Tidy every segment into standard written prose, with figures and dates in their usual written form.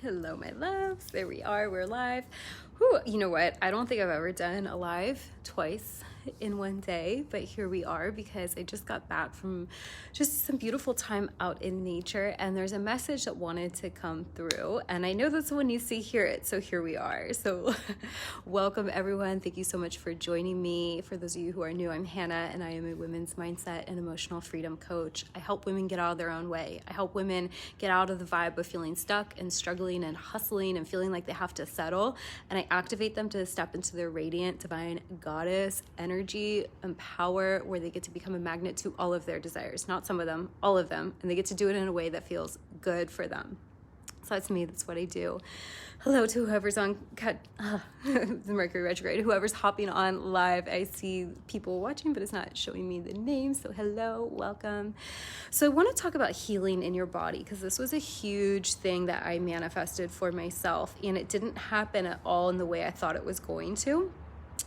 Hello, my loves. There we are. We're live. Whew, you know what? I don't think I've ever done a live twice in one day, but here we are because I just got back from just some beautiful time out in nature, and there's a message that wanted to come through, and I know that someone needs to hear it, so here we are. So welcome everyone. Thank you so much for joining me. For those of you who are new, I'm Hannah, and I am a women's mindset and emotional freedom coach. I help women get out of their own way. I help women get out of the vibe of feeling stuck and struggling and hustling and feeling like they have to settle, and I activate them to step into their radiant divine goddess energy and power, where they get to become a magnet to all of their desires, not some of them, all of them, and they get to do it in a way that feels good for them. So that's me. That's what I do. Hello to whoever's on the Mercury retrograde, whoever's hopping on live. I see people watching, but it's not showing me the name. So hello, welcome. So I want to talk about healing in your body, because this was a huge thing that I manifested for myself, and it didn't happen at all in the way I thought it was going to.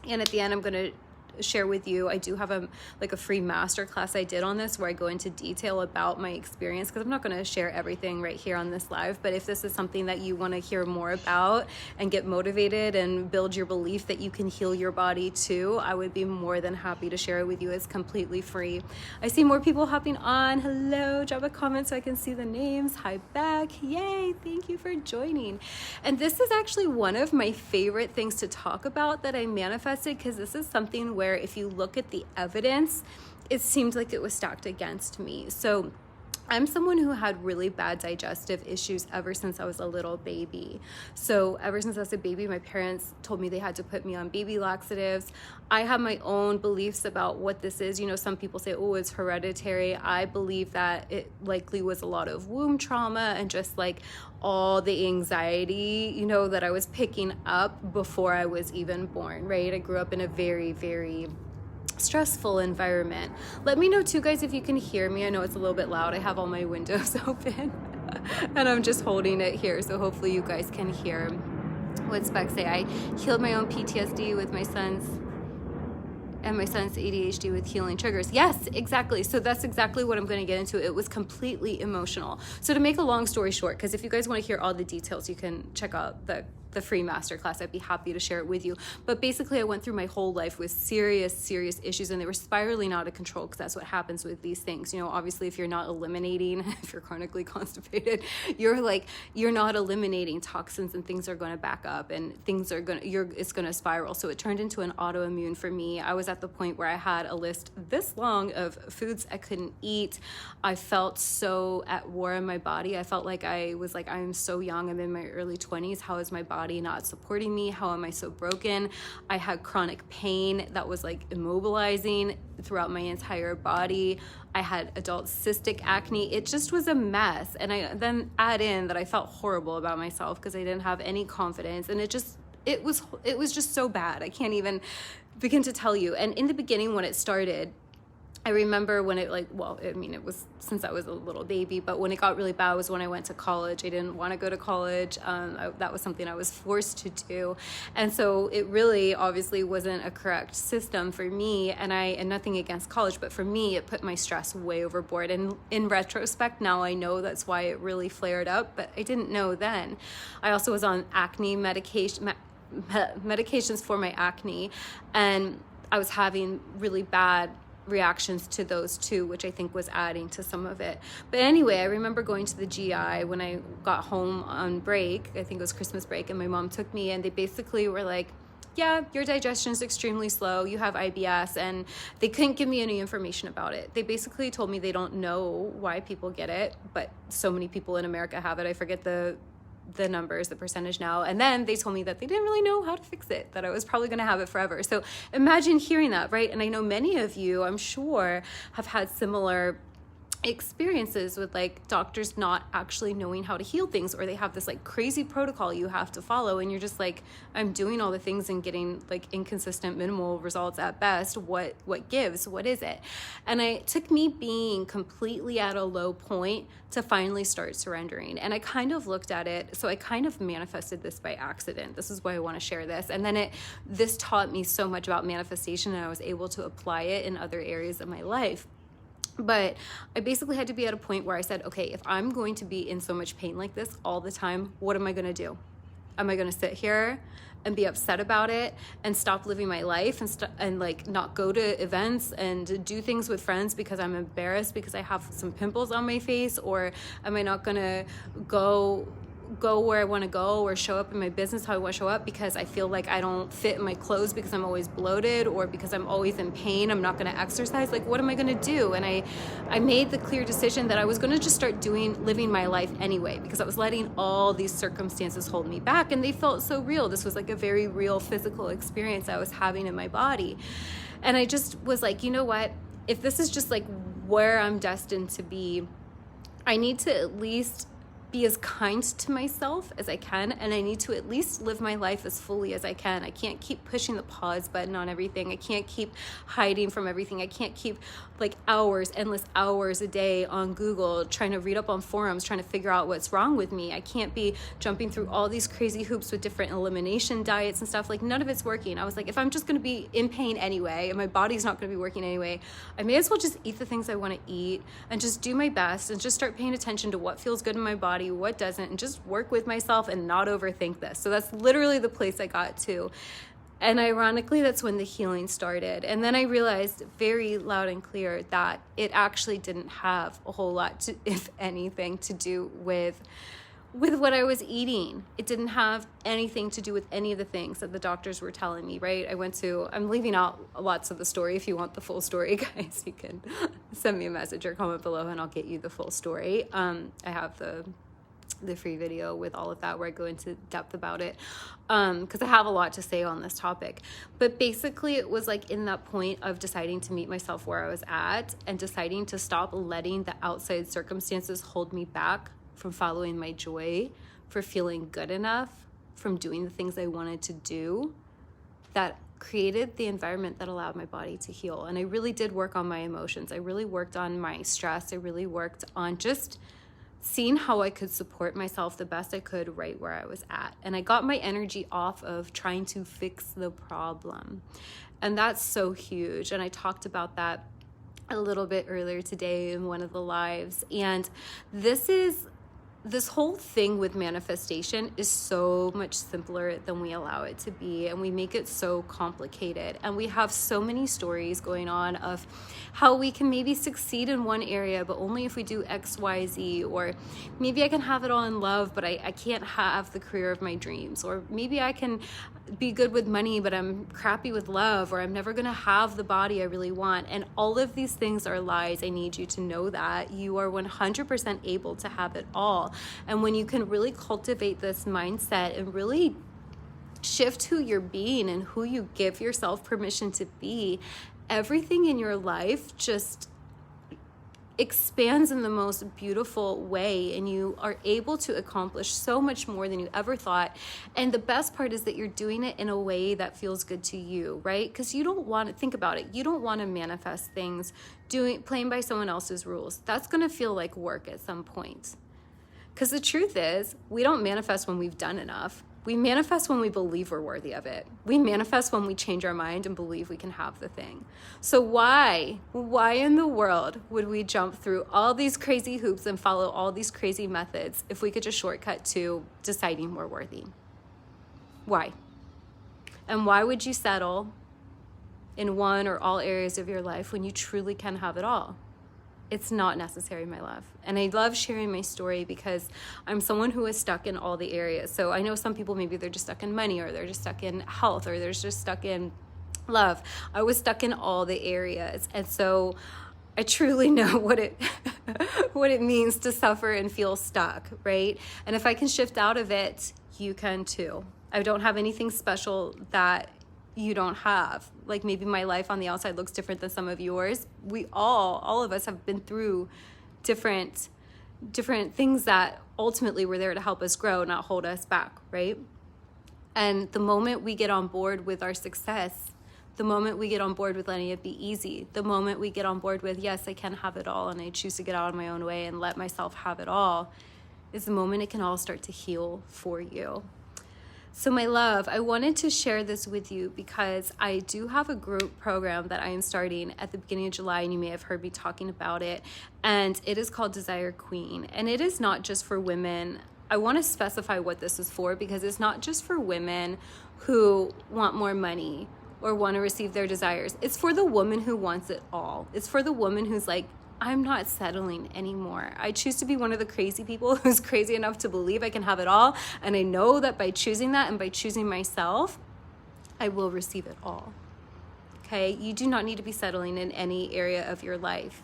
And at the end, I'm going to share with you, I do have a free masterclass I did on this, where I go into detail about my experience, because I'm not going to share everything right here on this live. But if this is something that you want to hear more about and get motivated and build your belief that you can heal your body too, I would be more than happy to share it with you. It's completely free. I see more people hopping on. Hello, drop a comment so I can see the names. Hi back. Yay, thank you for joining. And this is actually one of my favorite things to talk about that I manifested, because this is something where if you look at the evidence, it seemed like it was stacked against me. So I'm someone who had really bad digestive issues ever since I was a little baby. So ever since I was a baby, my parents told me they had to put me on baby laxatives. I have my own beliefs about what this is. You know, some people say, oh, it's hereditary. I believe that it likely was a lot of womb trauma and just like all the anxiety, you know, that I was picking up before I was even born, right? I grew up in a very, very stressful environment. Let me know too, guys, if you can hear me. I know it's a little bit loud. I have all my windows open and I'm just holding it here, so hopefully you guys can hear. What Spec say? I healed my own PTSD with my son's ADHD with healing triggers. Yes, exactly. So that's exactly what I'm going to get into. It was completely emotional. So to make a long story short, because if you guys want to hear all the details, you can check out the free masterclass. I'd be happy to share it with you. But basically, I went through my whole life with serious issues, and they were spiraling out of control, because that's what happens with these things. You know, obviously, if you're not eliminating, if you're chronically constipated, you're not eliminating toxins, and things are going to back up, and it's going to spiral. So it turned into an autoimmune for me. I was at the point where I had a list this long of foods I couldn't eat. I felt so at war in my body. I felt like I'm so young. I'm in my early 20s. How is my body not supporting me? How am I so broken? I had chronic pain that was like immobilizing throughout my entire body. I had adult cystic acne. It just was a mess. And I then add in that I felt horrible about myself because I didn't have any confidence, and it was just so bad. I can't even begin to tell you. And in the beginning, when it started, I remember when it was since I was a little baby, but when it got really bad was when I went to college. I didn't want to go to college. That was something I was forced to do. And so it really obviously wasn't a correct system for me. And nothing against college, but for me, it put my stress way overboard. And in retrospect, now I know that's why it really flared up, but I didn't know then. I also was on acne medications for my acne, and I was having really bad reactions to those too, which I think was adding to some of it. But anyway, I remember going to the GI when I got home on break. I think it was Christmas break, and my mom took me, and they basically were like, yeah, your digestion is extremely slow. You have IBS. And they couldn't give me any information about it. They basically told me they don't know why people get it, but so many people in America have it. I forget the numbers, the percentage now. And then they told me that they didn't really know how to fix it, that I was probably going to have it forever. So imagine hearing that, right? And I know many of you, I'm sure, have had similar experiences with like doctors not actually knowing how to heal things, or they have this like crazy protocol you have to follow, and you're just like, I'm doing all the things and getting like inconsistent, minimal results at best. What gives? What is it? And it took me being completely at a low point to finally start surrendering. And I kind of looked at it, so I kind of manifested this by accident. This is why I want to share this. And then this taught me so much about manifestation, and I was able to apply it in other areas of my life. But I basically had to be at a point where I said, okay, if I'm going to be in so much pain like this all the time, what am I going to do? Am I going to sit here and be upset about it and stop living my life and like not go to events and do things with friends because I'm embarrassed because I have some pimples on my face? Or am I not going to go where I want to go or show up in my business how I want to show up because I feel like I don't fit in my clothes because I'm always bloated or because I'm always in pain? I'm not going to exercise. Like, what am I going to do? And I made the clear decision that I was going to just start living my life anyway, because I was letting all these circumstances hold me back, and they felt so real. This was like a very real physical experience I was having in my body. And I just was like, you know what? If this is just like where I'm destined to be, I need to at least be as kind to myself as I can, and I need to at least live my life as fully as I can. I can't keep pushing the pause button on everything. I can't keep hiding from everything. I can't keep like endless hours a day on Google trying to read up on forums, trying to figure out what's wrong with me. I can't be jumping through all these crazy hoops with different elimination diets and stuff. Like, none of it's working. I was like, if I'm just going to be in pain anyway, and my body's not going to be working anyway, I may as well just eat the things I want to eat and just do my best and just start paying attention to what feels good in my body, what doesn't, and just work with myself and not overthink this. So that's literally the place I got to. And ironically, that's when the healing started. And then I realized very loud and clear that it actually didn't have a whole lot to, if anything, to do with what I was eating. It didn't have anything to do with any of the things that the doctors were telling me, right? I'm leaving out lots of the story. If you want the full story, guys, you can send me a message or comment below and I'll get you the full story. I have the free video with all of that where I go into depth about it, because I have a lot to say on this topic. But basically, it was like in that point of deciding to meet myself where I was at and deciding to stop letting the outside circumstances hold me back from following my joy, for feeling good enough, from doing the things I wanted to do, that created the environment that allowed my body to heal. And I really did work on my emotions. I really worked on my stress. I really worked on just seeing how I could support myself the best I could right where I was at. And I got my energy off of trying to fix the problem. And that's so huge. And I talked about that a little bit earlier today in one of the lives. And this whole thing with manifestation is so much simpler than we allow it to be, and we make it so complicated. And we have so many stories going on of how we can maybe succeed in one area, but only if we do X, Y, Z. Or maybe I can have it all in love, but I can't have the career of my dreams. Or maybe I can be good with money, but I'm crappy with love. Or I'm never going to have the body I really want. And all of these things are lies. I need you to know that you are 100% able to have it all. And when you can really cultivate this mindset and really shift who you're being and who you give yourself permission to be, everything in your life just expands in the most beautiful way, and you are able to accomplish so much more than you ever thought. And the best part is that you're doing it in a way that feels good to you, right? Because you don't want to think about it. You don't want to manifest things playing by someone else's rules. That's going to feel like work at some point. Because the truth is, we don't manifest when we've done enough. We manifest when we believe we're worthy of it. We manifest when we change our mind and believe we can have the thing. So why in the world would we jump through all these crazy hoops and follow all these crazy methods if we could just shortcut to deciding we're worthy? Why? And why would you settle in one or all areas of your life when you truly can have it all? It's not necessary, my love. And I love sharing my story because I'm someone who is stuck in all the areas. So I know some people, maybe they're just stuck in money, or they're just stuck in health, or they're just stuck in love. I was stuck in all the areas. And so I truly know what it means to suffer and feel stuck, right? And if I can shift out of it, you can too. I don't have anything special that you don't have. Like, maybe my life on the outside looks different than some of yours. We all of us have been through different things that ultimately were there to help us grow, not hold us back, right? And the moment we get on board with our success, the moment we get on board with letting it be easy, the moment we get on board with, yes, I can have it all and I choose to get out of my own way and let myself have it all, is the moment it can all start to heal for you. So my love, I wanted to share this with you because I do have a group program that I am starting at the beginning of July, and you may have heard me talking about it. And it is called Desire Queen. And it is not just for women. I want to specify what this is for, because it's not just for women who want more money or want to receive their desires. It's for the woman who wants it all. It's for the woman who's like, I'm not settling anymore. I choose to be one of the crazy people who's crazy enough to believe I can have it all. And I know that by choosing that and by choosing myself, I will receive it all. Okay? You do not need to be settling in any area of your life.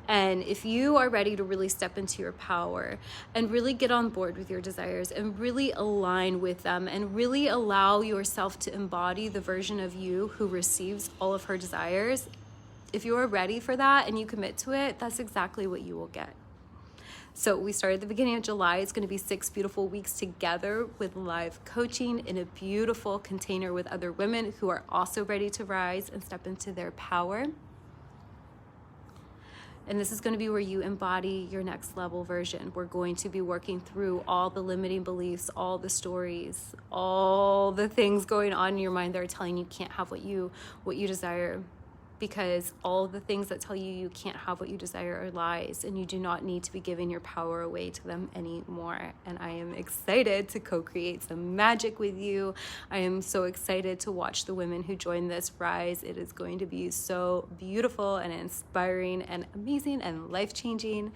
And if you are ready to really step into your power and really get on board with your desires and really align with them and really allow yourself to embody the version of you who receives all of her desires, if you are ready for that and you commit to it, that's exactly what you will get. So we started at the beginning of July. It's going to be 6 beautiful weeks together with live coaching in a beautiful container with other women who are also ready to rise and step into their power. And this is going to be where you embody your next level version. We're going to be working through all the limiting beliefs, all the stories, all the things going on in your mind that are telling you can't have what you desire. Because all the things that tell you can't have what you desire are lies, and you do not need to be giving your power away to them anymore. And I am excited to co-create some magic with you. I am so excited to watch the women who join this rise. It is going to be so beautiful and inspiring and amazing and life-changing.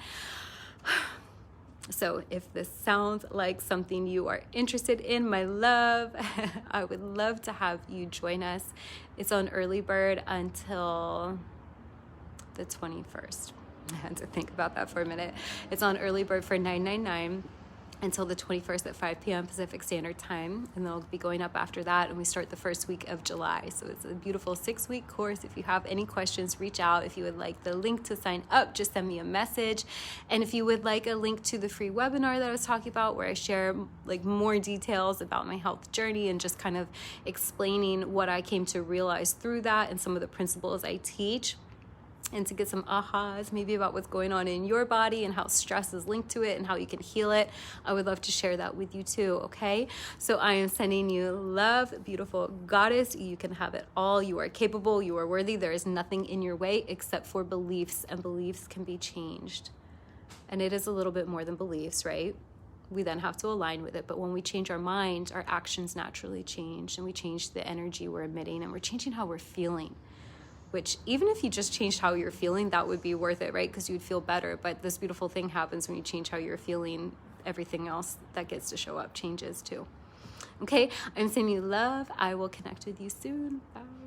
So if this sounds like something you are interested in, my love, I would love to have you join us. It's on early bird until the 21st. I had to think about that for a minute. It's on early bird for $9.99 until the 21st at 5 p.m. Pacific Standard Time, and they'll be going up after that, and we start the first week of July. So it's a beautiful 6-week course. If you have any questions, reach out. If you would like the link to sign up, just send me a message. And if you would like a link to the free webinar that I was talking about, where I share like more details about my health journey and just kind of explaining what I came to realize through that and some of the principles I teach, and to get some ahas maybe about what's going on in your body and how stress is linked to it and how you can heal it, I would love to share that with you too, okay? So I am sending you love, beautiful goddess. You can have it all. You are capable. You are worthy. There is nothing in your way except for beliefs, and beliefs can be changed. And it is a little bit more than beliefs, right? We then have to align with it. But when we change our mind, our actions naturally change, and we change the energy we're emitting, and we're changing how we're feeling. Which even if you just changed how you're feeling, that would be worth it, right? Because you'd feel better. But this beautiful thing happens when you change how you're feeling. Everything else that gets to show up changes too. Okay, I'm sending you love. I will connect with you soon. Bye.